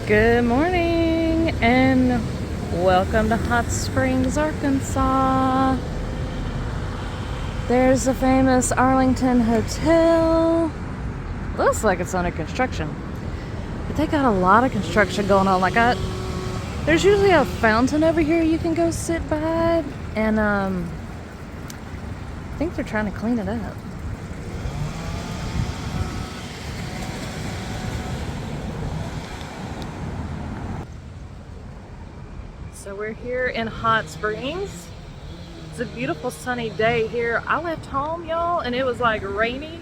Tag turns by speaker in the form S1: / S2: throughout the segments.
S1: Good morning and welcome to Hot Springs, Arkansas. There's the famous Arlington Hotel. Looks like it's under construction, but they got a lot of construction going on. There's usually a fountain over here you can go sit by, and I think they're trying to clean it up. So we're here in Hot Springs. It's a beautiful sunny day here. I left home, y'all, and it was like rainy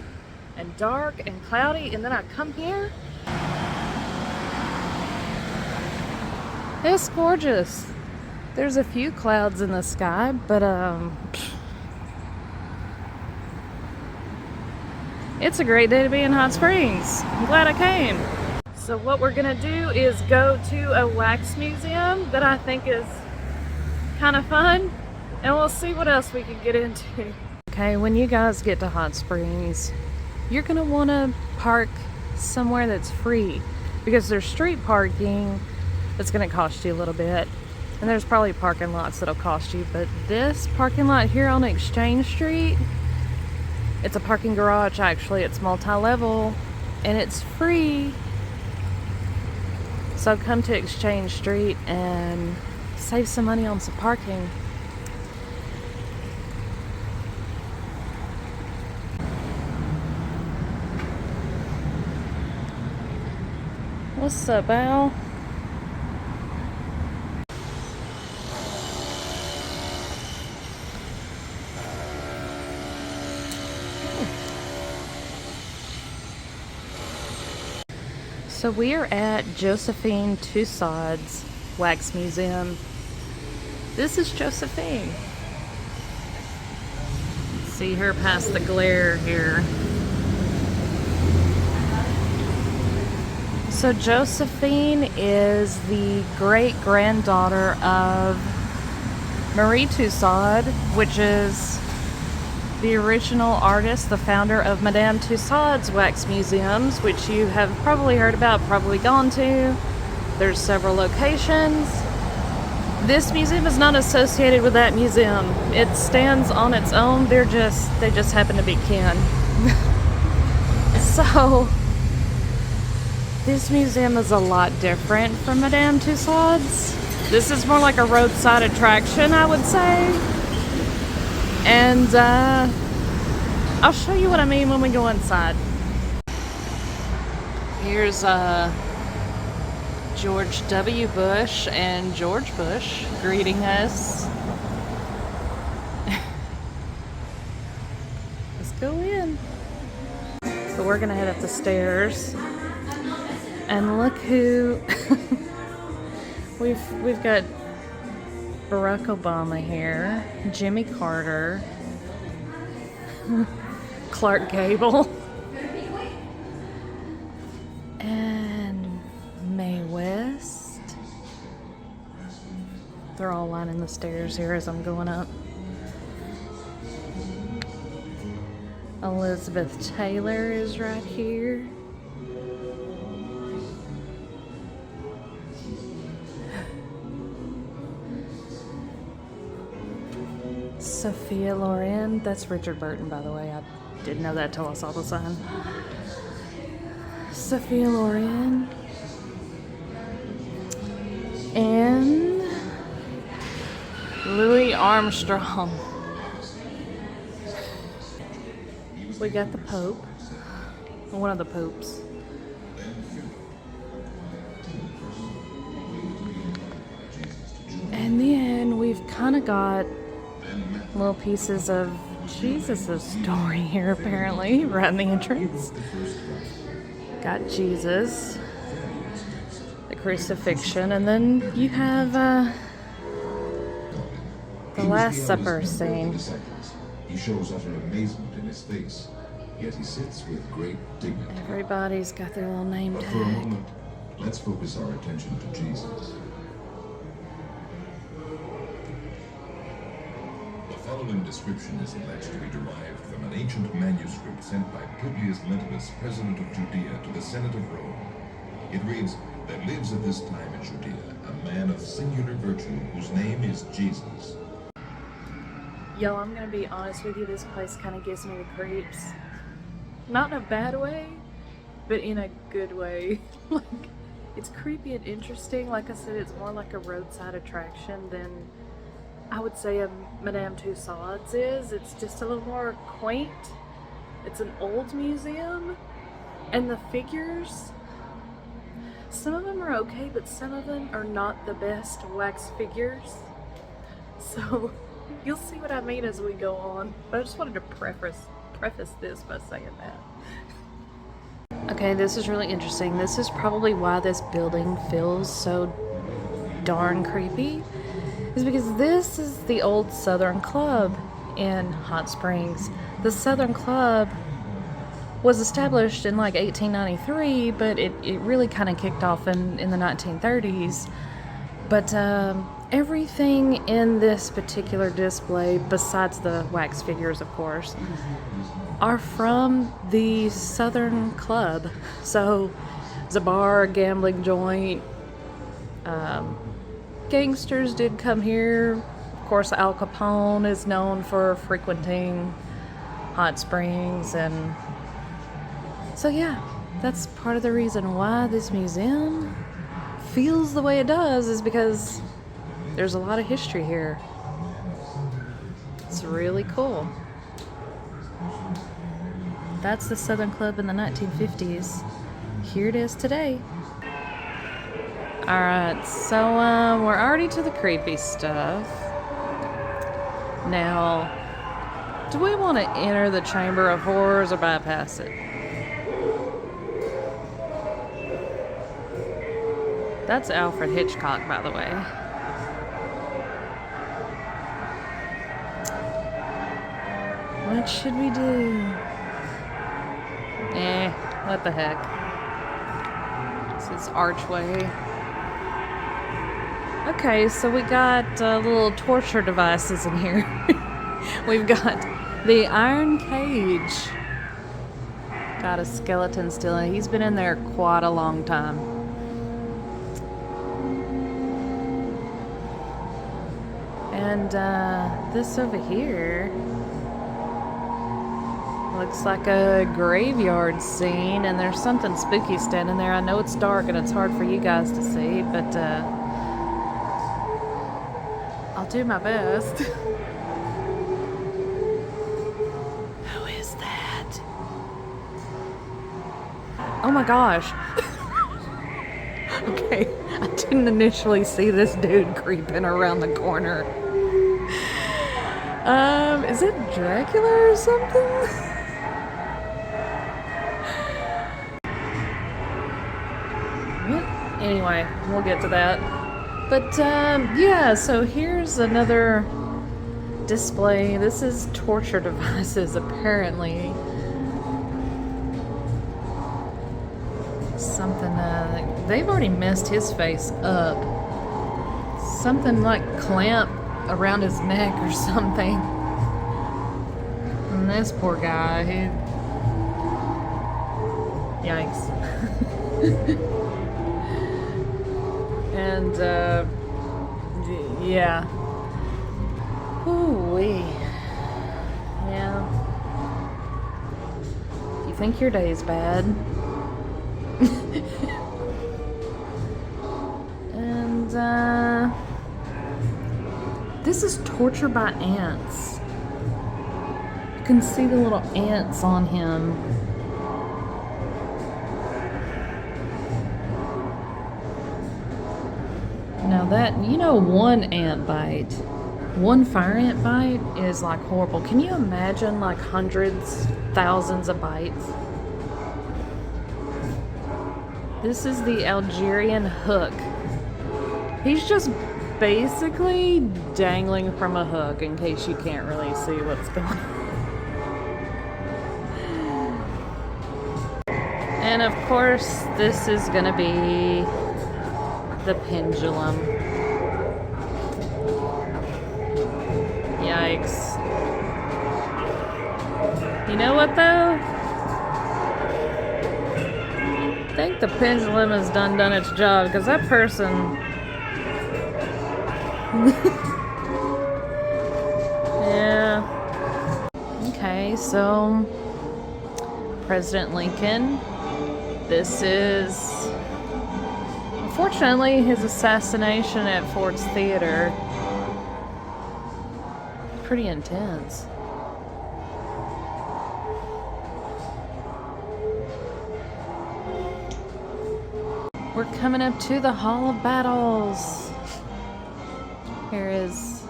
S1: and dark and cloudy, and then I come here. It's gorgeous. There's a few clouds in the sky, but it's a great day to be in Hot Springs. I'm glad I came. So what we're gonna do is go to a wax museum that I think is kind of fun, and we'll see what else we can get into. Okay, when you guys get to Hot Springs, you're gonna wanna park somewhere that's free, because there's street parking that's gonna cost you a little bit, and there's probably parking lots that'll cost you, but this parking lot here on Exchange Street, it's a parking garage actually, it's multi-level, and it's free. So come to Exchange Street and save some money on some parking. What's up, Al? So we are at Josephine Tussaud Wax Museum. This is Josephine. See her past the glare here. So Josephine is the great-granddaughter of Marie Tussaud, which is the original artist, the founder of Madame Tussauds Wax Museums, which you have probably heard about, probably gone to. There's several locations. This museum is not associated with that museum. It stands on its own. They just happen to be kin. So this museum is a lot different from Madame Tussauds. This is more like a roadside attraction, I would say. And I'll show you what I mean when we go inside. Here's George W. Bush and George Bush greeting us. Let's go in. So we're gonna head up the stairs. And look who we've got Barack Obama here, Jimmy Carter, Clark Gable, and Mae West. They're all lining the stairs here as I'm going up. Elizabeth Taylor is right here. Sophia Loren, that's Richard Burton, by the way. I didn't know that till I saw the sign. Sophia Loren. And Louis Armstrong. We got the Pope. One of the popes. And then we've kind of got little pieces of Jesus' story here, apparently, right in the entrance. Got Jesus, the crucifixion, and then you have the Last Supper scene.
S2: He shows utter amazement in his face, yet he sits with great dignity.
S1: Everybody's got their little name tag.
S2: But for a moment, let's focus our attention to Jesus. The following description is alleged to be derived from an ancient manuscript sent by Publius Lentulus, president of Judea, to the Senate of Rome. It reads, There lives at this time in Judea a man of singular virtue whose name is Jesus.
S1: Yo, I'm gonna be honest with you, this place kind of gives me the creeps. Not in a bad way, but in a good way. Like, it's creepy and interesting. Like I said, it's more like a roadside attraction than I would say a Madame Tussauds is. It's just a little more quaint. It's an old museum, and the figures, some of them are okay, but some of them are not the best wax figures. So you'll see what I mean as we go on. But I just wanted to preface this by saying that. Okay, this is really interesting. This is probably why this building feels so darn creepy, is because this is the old Southern Club in Hot Springs. The Southern Club was established in like 1893, but it really kind of kicked off in the 1930s. But everything in this particular display, besides the wax figures, of course, are from the Southern Club. So it's a bar, a gambling joint. Gangsters did come here. Of course, Al Capone is known for frequenting Hot Springs, and so yeah, that's part of the reason why this museum feels the way it does, is because there's a lot of history here. It's really cool. That's the Southern Club in the 1950s. Here it is today. Alright, so we're already to the creepy stuff. Now, do we want to enter the Chamber of Horrors or bypass it? That's Alfred Hitchcock, by the way. What should we do? What the heck. This is archway. Okay, so we got little torture devices in here. We've got the iron cage. Got a skeleton still in it. He's been in there quite a long time. And this over here looks like a graveyard scene, and there's something spooky standing there. I know it's dark and it's hard for you guys to see, but I'll do my best. Who is that? Oh my gosh. Okay, I didn't initially see this dude creeping around the corner. Is it Dracula or something? Anyway, we'll get to that. But yeah, so here's another display. This is torture devices, apparently. Something, they've already messed his face up. Something like clamp around his neck or something. And this poor guy, yikes. And, yeah. Ooh-wee. Yeah. You think your day's bad? And, this is torture by ants. You can see the little ants on him. Now that, you know, one ant bite, one fire ant bite is like horrible. Can you imagine like hundreds, thousands of bites? This is the Algerian hook. He's just basically dangling from a hook, in case you can't really see what's going on. And of course, this is gonna be the pendulum. Yikes. You know what though? think the pendulum has done its job, because that person... Yeah. Okay, so... President Lincoln. This is... Unfortunately, his assassination at Ford's Theater. Pretty intense. We're coming up to the Hall of Battles. Here is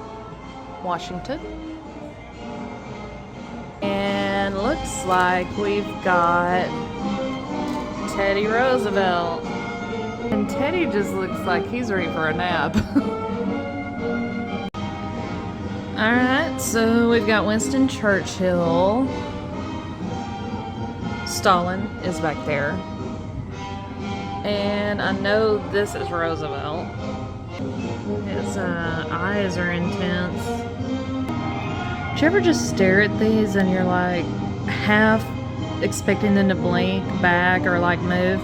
S1: Washington. And looks like we've got Teddy Roosevelt. And Teddy just looks like he's ready for a nap. Alright, so we've got Winston Churchill. Stalin is back there. And I know this is Roosevelt. His eyes are intense. Do you ever just stare at these and you're like half expecting them to blink back or like move?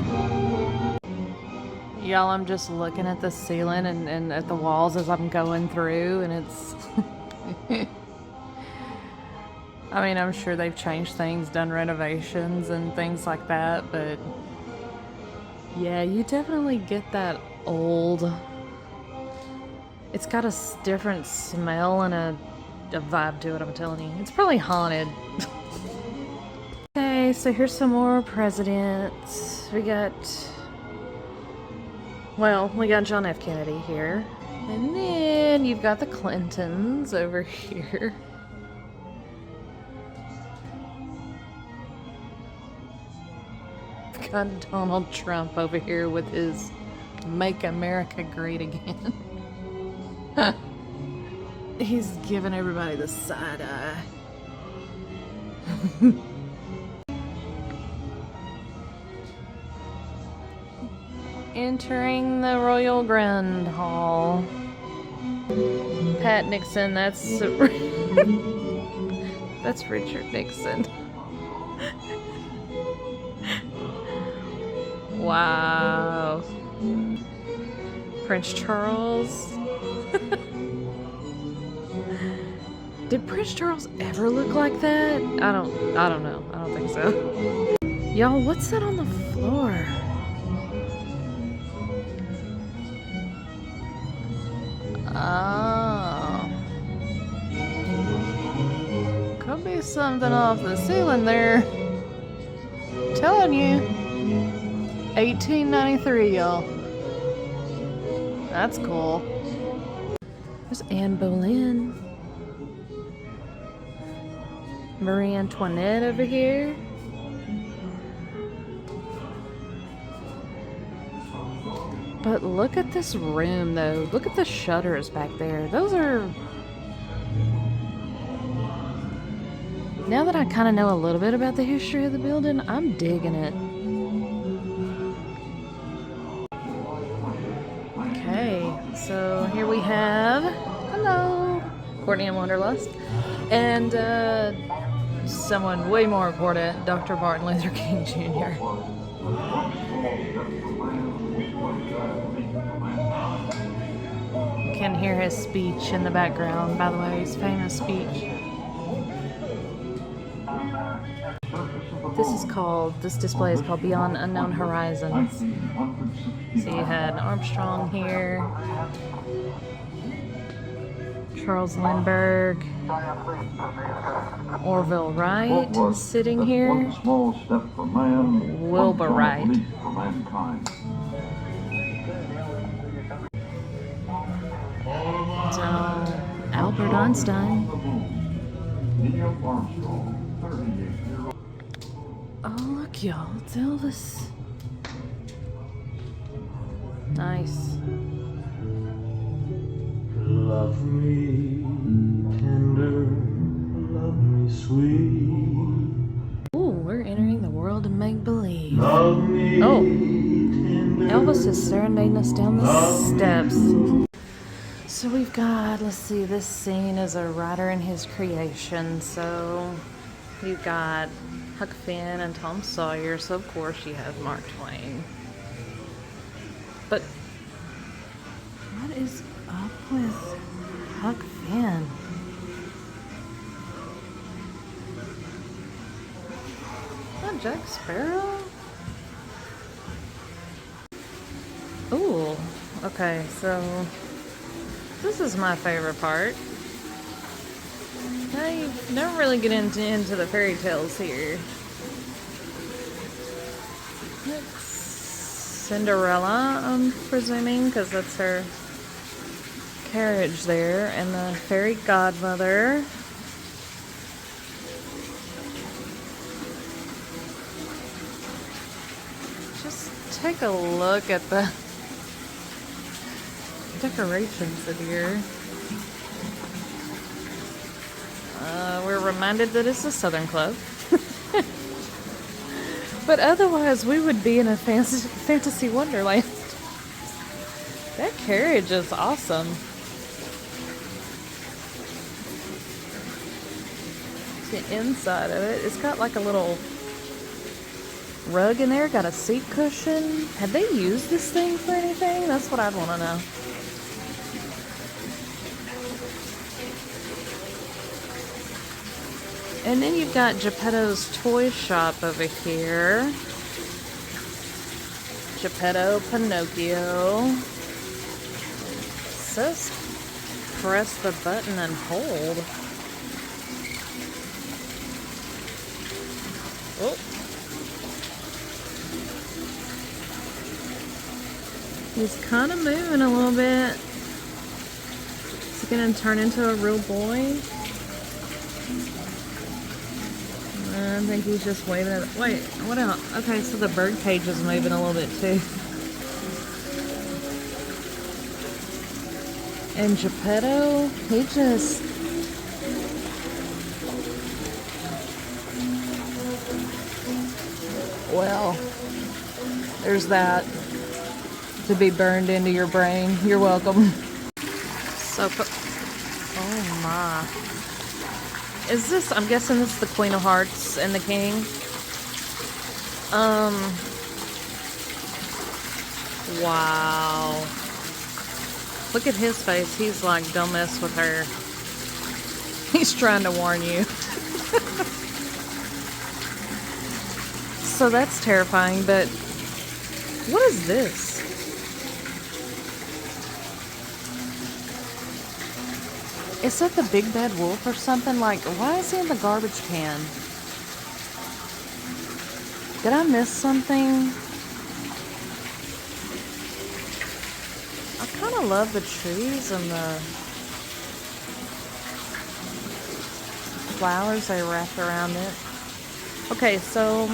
S1: Y'all, I'm just looking at the ceiling and at the walls as I'm going through, and it's... I mean, I'm sure they've changed things, done renovations and things like that, but... Yeah, you definitely get that old... It's got a different smell and a vibe to it, I'm telling you. It's probably haunted. Okay, so here's some more presidents. We got John F. Kennedy here. And then you've got the Clintons over here. Got Donald Trump over here with his Make America Great Again. He's giving everybody the side eye. Entering the Royal Grand Hall. Pat Nixon, that's that's Richard Nixon. Wow. Prince Charles. Did Prince Charles ever look like that? I don't know. I don't think so. Y'all, what's that on the floor? Oh. Could be something off the ceiling there. Telling you. 1893, y'all. That's cool. There's Anne Boleyn. Marie Antoinette over here. But look at this room, though. Look at the shutters back there. Those are... Now that I kind of know a little bit about the history of the building, I'm digging it. Okay, so here we have... Hello! Courtney and Wanderlust. And, someone way more important, Dr. Martin Luther King Jr. You can hear his speech in the background, by the way, his famous speech. This display is called Beyond Unknown Horizons. So you had Armstrong here, Charles Lindbergh, Orville Wright sitting here, Wilbur Wright. So, Albert Einstein. Oh, look, y'all, it's Elvis. Nice.
S3: Love me tender, love me sweet.
S1: Ooh, we're entering the world of make-believe.
S3: Love me tender,
S1: Elvis is serenading us down the steps. So we've got, let's see, this scene is a writer in his creation, so You got Huck Finn and Tom Sawyer, so of course you have Mark Twain. But what is up with Huck Finn? Is that Jack Sparrow? Ooh, okay, so this is my favorite part. I never really get into the fairy tales here. It's Cinderella, I'm presuming, because that's her carriage there, and the fairy godmother. Just take a look at the decorations in here. We're reminded that it's a Southern Club. But otherwise, we would be in a fantasy wonderland. That carriage is awesome. The inside of it, it's got like a little rug in there, got a seat cushion. Have they used this thing for anything? That's what I'd want to know. And then you've got Geppetto's toy shop over here. Geppetto, Pinocchio. It says press the button and hold. Oh. He's kind of moving a little bit. Is he going to turn into a real boy? I think he's just waving at it. Wait, what else? Okay, so the bird cage is moving a little bit too. And Geppetto, he just... Well, there's that to be burned into your brain. You're welcome. So, oh my. Is this, I'm guessing this is the Queen of Hearts and the King. Wow. Look at his face. He's like, don't mess with her. He's trying to warn you. So that's terrifying, but what is this? Is that the Big Bad Wolf or something? Like, why is he in the garbage can? Did I miss something? I kind of love the trees and the flowers they wrapped around it. Okay, so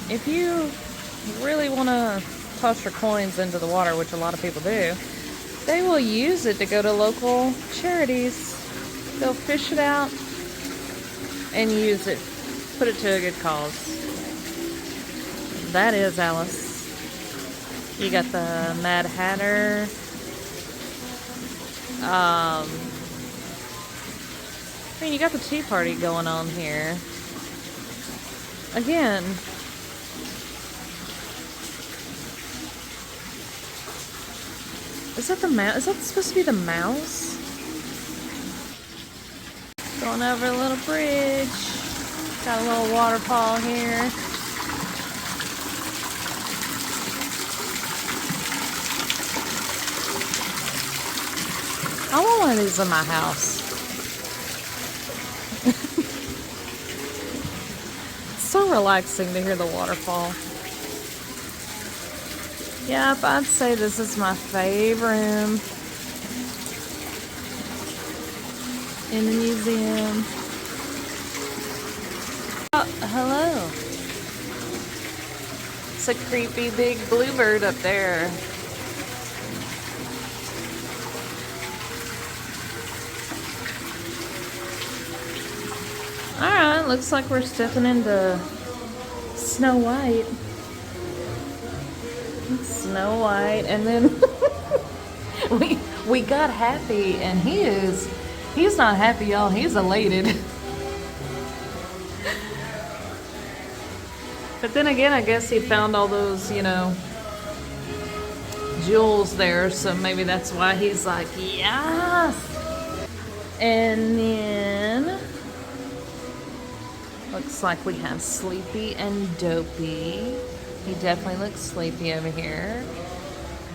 S1: if you really want to toss your coins into the water, which a lot of people do, they will use it to go to local charities. They'll fish it out and use it, put it to a good cause. That is Alice. You got the Mad Hatter. I mean, you got the Tea Party going on here. Again, is that the mouse? Is that supposed to be the mouse? Going over a little bridge. Got a little waterfall here. I want one of these in my house. It's so relaxing to hear the waterfall. Yep, I'd say this is my favorite room in the museum. Oh, hello. It's a creepy big bluebird up there. Alright, looks like we're stepping into Snow White. Snow White, and then we got happy, and he's not happy, y'all. He's elated. But then again, I guess he found all those, you know, jewels there, so maybe that's why he's like, yes! And then, looks like we have Sleepy and Dopey. He definitely looks sleepy over here.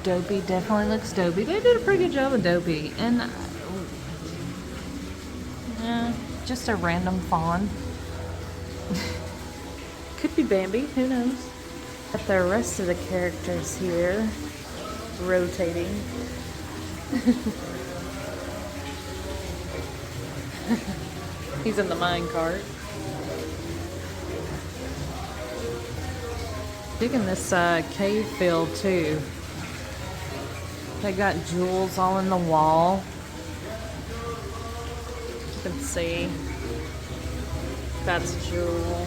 S1: Dopey definitely looks dopey. They did a pretty good job with Dopey. And, just a random fawn. Could be Bambi, who knows? Got the rest of the characters here rotating. He's in the mine cart. Digging this cave fill too. They got jewels all in the wall. You can see. That's a jewel.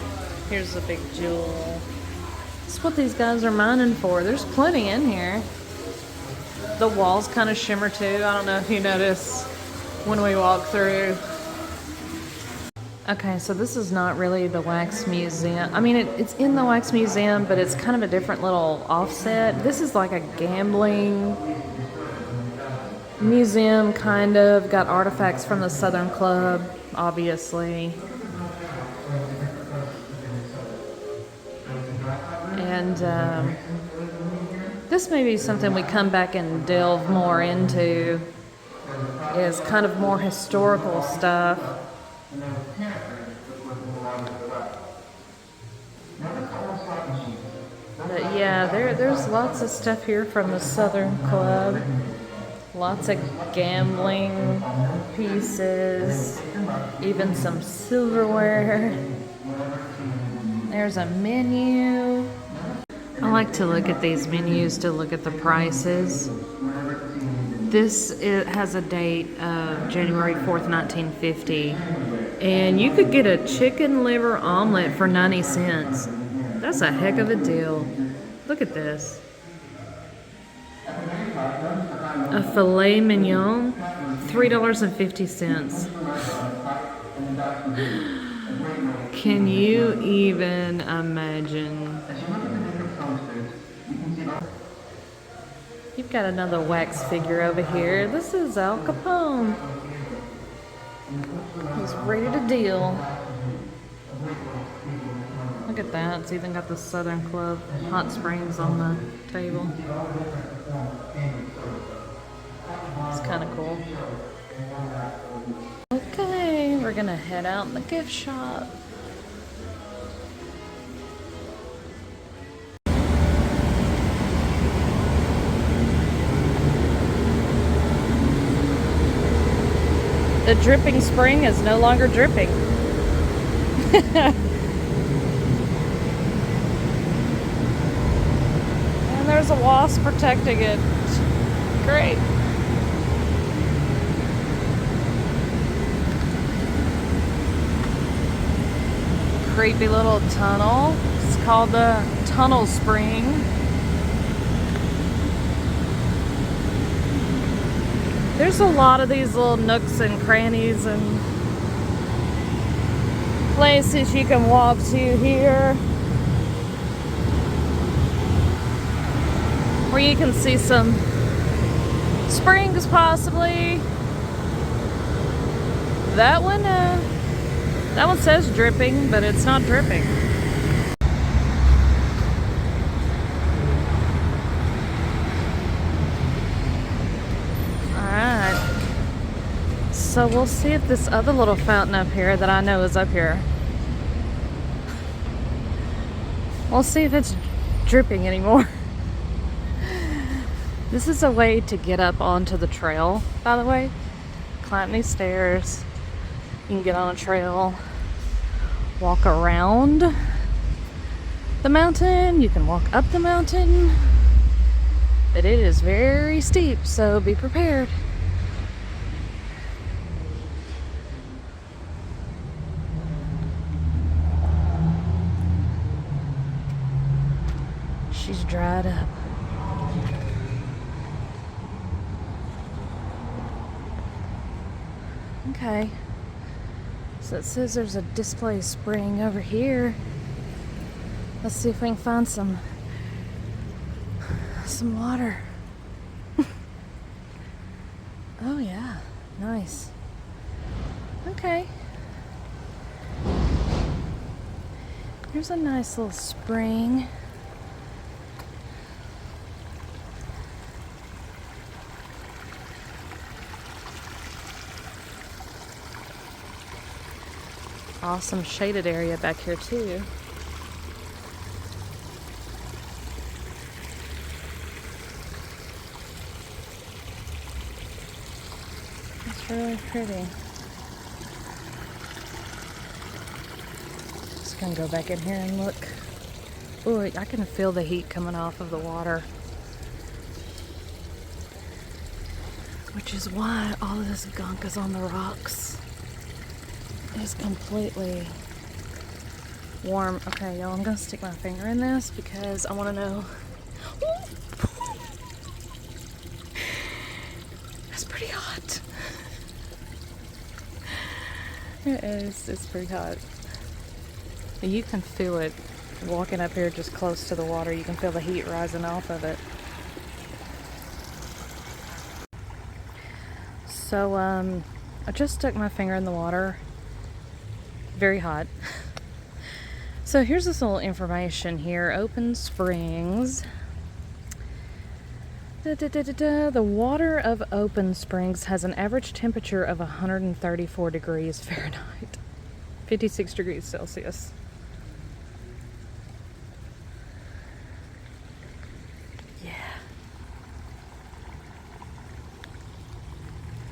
S1: Here's a big jewel. That's what these guys are mining for. There's plenty in here. The walls kind of shimmer too. I don't know if you notice when we walk through. Okay, so this is not really the wax museum. I mean, it's in the wax museum, but it's kind of a different little offset. This is like a gambling museum, kind of. Got artifacts from the Southern Club, obviously. And this may be something we come back and delve more into, is kind of more historical stuff. But yeah, there's lots of stuff here from the Southern Club. Lots of gambling pieces, even some silverware. There's a menu. I like to look at these menus to look at the prices. This has a date of January 4th, 1950. And you could get a chicken liver omelet for 90 cents. That's a heck of a deal. Look at this. A filet mignon, $3.50. Can you even imagine? You've got another wax figure over here. This is Al Capone. He's ready to deal. Look at that. It's even got the Southern Club hot springs on the table. It's kind of cool. Okay, we're gonna head out in the gift shop. The dripping spring is no longer dripping. And there's a wasp protecting it. Great. Creepy little tunnel. It's called the Tunnel Spring. There's a lot of these little nooks and crannies and places you can walk to here where you can see some springs possibly. That one says dripping, but it's not dripping. So we'll see if this other little fountain up here that I know is up here. We'll see if it's dripping anymore. This is a way to get up onto the trail, by the way. Climb these stairs. You can get on a trail, walk around the mountain. You can walk up the mountain. But it is very steep, so be prepared. She's dried up. Okay. So it says there's a display spring over here. Let's see if we can find some water. Oh yeah, nice. Okay. Here's a nice little spring. Awesome shaded area back here too. It's really pretty. Just gonna go back in here and look. Ooh, I can feel the heat coming off of the water. Which is why all of this gunk is on the rocks. It's completely warm. Okay, y'all, I'm gonna stick my finger in this because I wanna know. That's pretty hot. It is, it's pretty hot. You can feel it walking up here just close to the water. You can feel the heat rising off of it. So, I just stuck my finger in the water. Very hot. So here's this little information here. Open Springs. The water of Open Springs has an average temperature of 134 degrees Fahrenheit. 56 degrees Celsius. Yeah.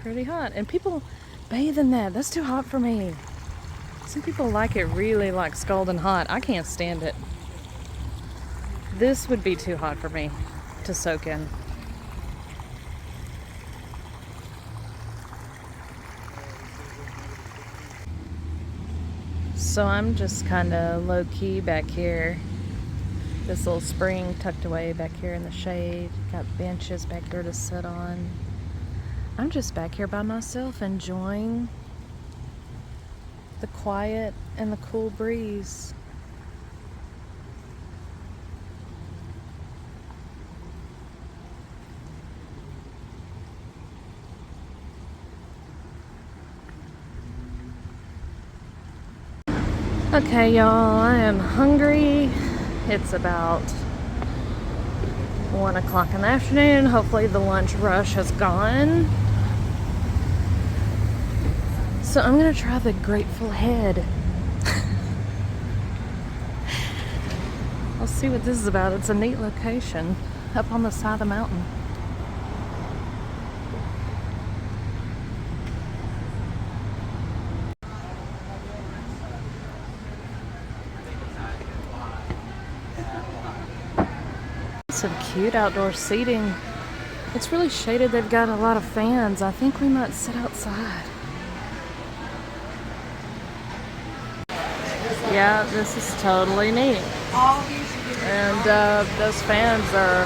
S1: Pretty hot. And people bathe in that. That's too hot for me. Some people like it really like scalding hot. I can't stand it. This would be too hot for me to soak in. So I'm just kind of low-key back here. This little spring tucked away back here in the shade. Got benches back there to sit on. I'm just back here by myself enjoying the quiet and the cool breeze. Okay, y'all, I am hungry. It's about 1 o'clock in the afternoon. Hopefully the lunch rush has gone. So I'm gonna try the Grateful Head. I'll see what this is about. It's a neat location up on the side of the mountain. Some cute outdoor seating. It's really shaded. They've got a lot of fans. I think we might sit outside. Yeah, this is totally neat. And those fans are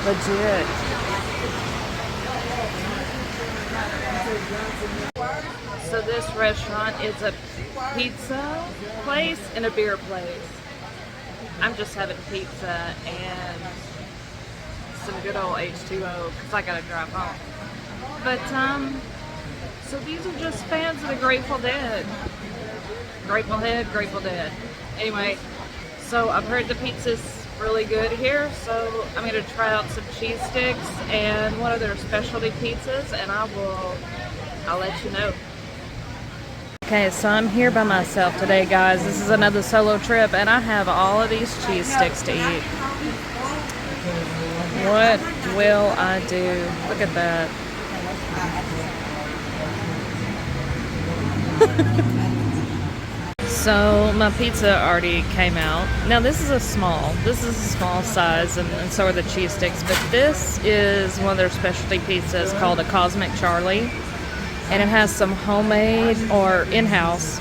S1: legit. So this restaurant is a pizza place and a beer place. I'm just having pizza and some good old H2O because I gotta drive home. But so these are just fans of the Grateful Dead. Grateful Head, Grateful Dead. Anyway, so I've heard the pizza's really good here, so I'm gonna try out some cheese sticks and one of their specialty pizzas, and I'll let you know. Okay, so I'm here by myself today, guys. This is another solo trip, and I have all of these cheese sticks to eat. What will I do? Look at that. So my pizza already came out. Now this is a small size, and so are the cheese sticks, but this is one of their specialty pizzas called a Cosmic Charlie. And it has some homemade or in-house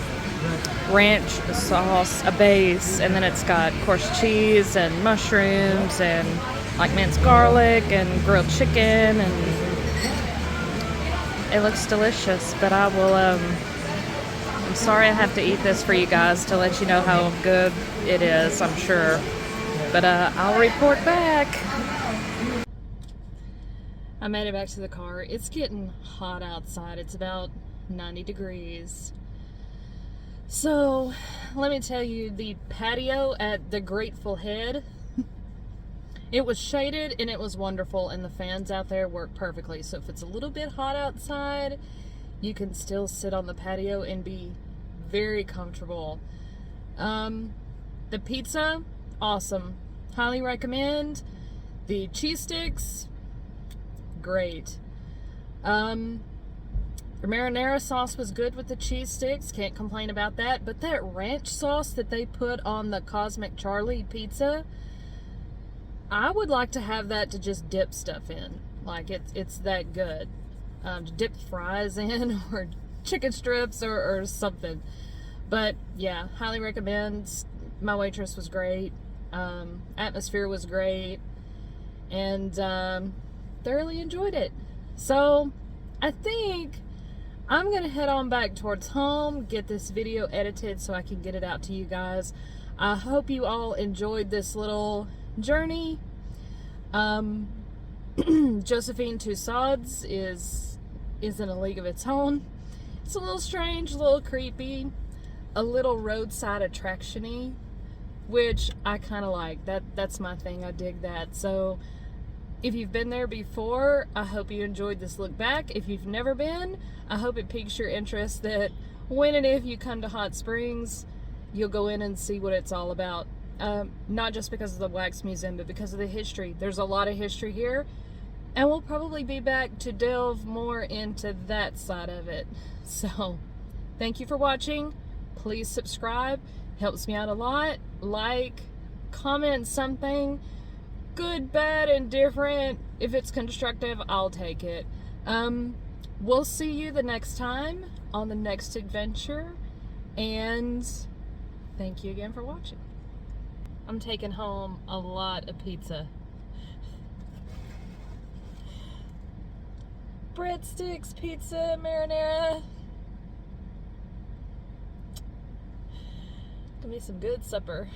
S1: ranch sauce, a base, and then it's got, of course, cheese and mushrooms and like minced garlic and grilled chicken, and it looks delicious. But I will sorry I have to eat this for you guys to let you know how good it is, I'm sure. But I'll report back. I made it back to the car. It's getting hot outside. It's about 90 degrees. So, let me tell you, the patio at the Grateful Head, it was shaded and it was wonderful, and the fans out there work perfectly. So if it's a little bit hot outside, you can still sit on the patio and be very comfortable. The pizza, awesome. Highly recommend. The cheese sticks, great. The marinara sauce was good with the cheese sticks, can't complain about that. But that ranch sauce that they put on the Cosmic Charlie pizza, I would like to have that to just dip stuff in. Like, it's that good. To dip fries in, or chicken strips, or something. But yeah, highly recommend. My waitress was great. Atmosphere was great. And thoroughly enjoyed it. So I think I'm gonna head on back towards home, get this video edited so I can get it out to you guys. I hope you all enjoyed this little journey. Josephine Tussaud is in a league of its own. It's a little strange, a little creepy, a little roadside attraction-y, which I kind of like. That's my thing. I dig that. So if you've been there before, I hope you enjoyed this look back. If you've never been, I hope it piques your interest that when and if you come to Hot Springs, you'll go in and see what it's all about. Not just because of the Wax Museum, but because of the history. There's a lot of history here, and we'll probably be back to delve more into that side of it. So, thank you for watching. Please subscribe. Helps me out a lot. Like, comment something. Good, bad, indifferent. If it's constructive, I'll take it. We'll see you the next time on the next adventure. And thank you again for watching. I'm taking home a lot of pizza. Breadsticks, pizza, marinara. Gonna be some good supper.